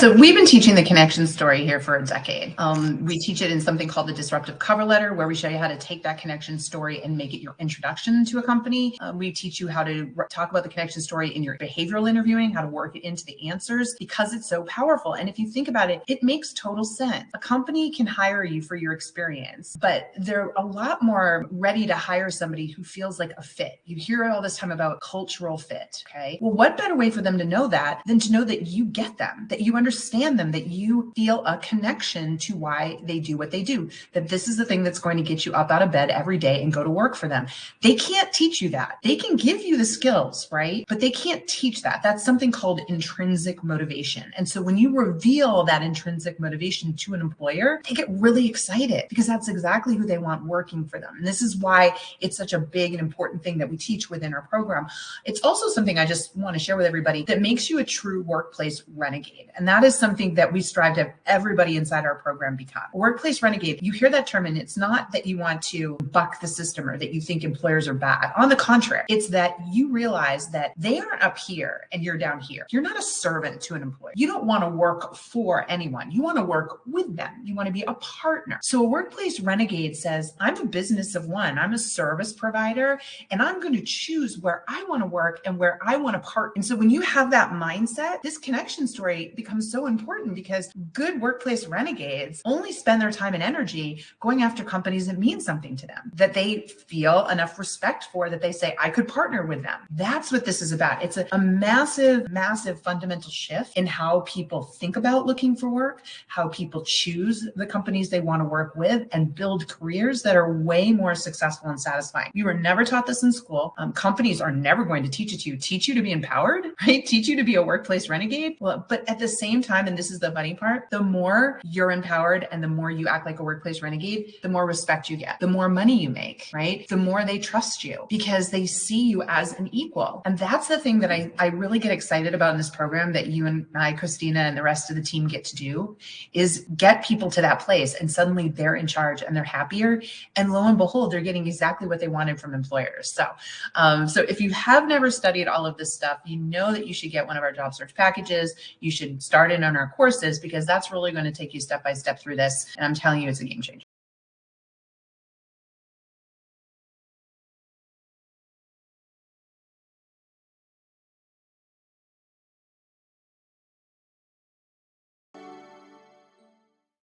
So we've been teaching the connection story here for a decade. We teach it in something called the disruptive cover letter, where we show you how to take that connection story and make it your introduction to a company. We teach you how to talk about the connection story in your behavioral interviewing, how to work it into the answers, because it's so powerful. And if you think about it, it makes total sense. A company can hire you for your experience, but they're a lot more ready to hire somebody who feels like a fit. You hear all this time about cultural fit. Okay. Well, what better way for them to know that than to know that you get them, that you understand them, that you feel a connection to why they do what they do, that this is the thing that's going to get you up out of bed every day and go to work for them. They can't teach you that. They can give you the skills, right? But they can't teach that. That's something called intrinsic motivation. And so when you reveal that intrinsic motivation to an employer, they get really excited because that's exactly who they want working for them. And this is why it's such a big and important thing that we teach within our program. It's also something I just want to share with everybody that makes you a true workplace renegade. And that is something that we strive to have everybody inside our program become. A workplace renegade, you hear that term, and it's not that you want to buck the system or that you think employers are bad. On the contrary, it's that you realize that they aren't up here and you're down here. You're not a servant to an employer. You don't want to work for anyone. You want to work with them. You want to be a partner. So a workplace renegade says, I'm a business of one. I'm a service provider, and I'm going to choose where I want to work and where I want to partner. And so when you have that mindset, this connection story becomes so important, because good workplace renegades only spend their time and energy going after companies that mean something to them, that they feel enough respect for, that they say, I could partner with them. That's what this is about. It's a massive, massive fundamental shift in how people think about looking for work, how people choose the companies they want to work with, and build careers that are way more successful and satisfying. You were never taught this in school. Companies are never going to teach it to you. Teach you to be empowered, right? Teach you to be a workplace renegade. Well, but at the same time, and this is the funny part, the more you're empowered and the more you act like a workplace renegade, the more respect you get, the more money you make, right? The more they trust you because they see you as an equal. And that's the thing that I really get excited about in this program that you and I, Christina, and the rest of the team get to do, is get people to that place, and suddenly they're in charge and they're happier. And lo and behold, they're getting exactly what they wanted from employers. So if you have never studied all of this stuff, you know that you should get one of our job search packages. You should start in on our courses, because that's really going to take you step by step through this. And I'm telling you, it's a game changer.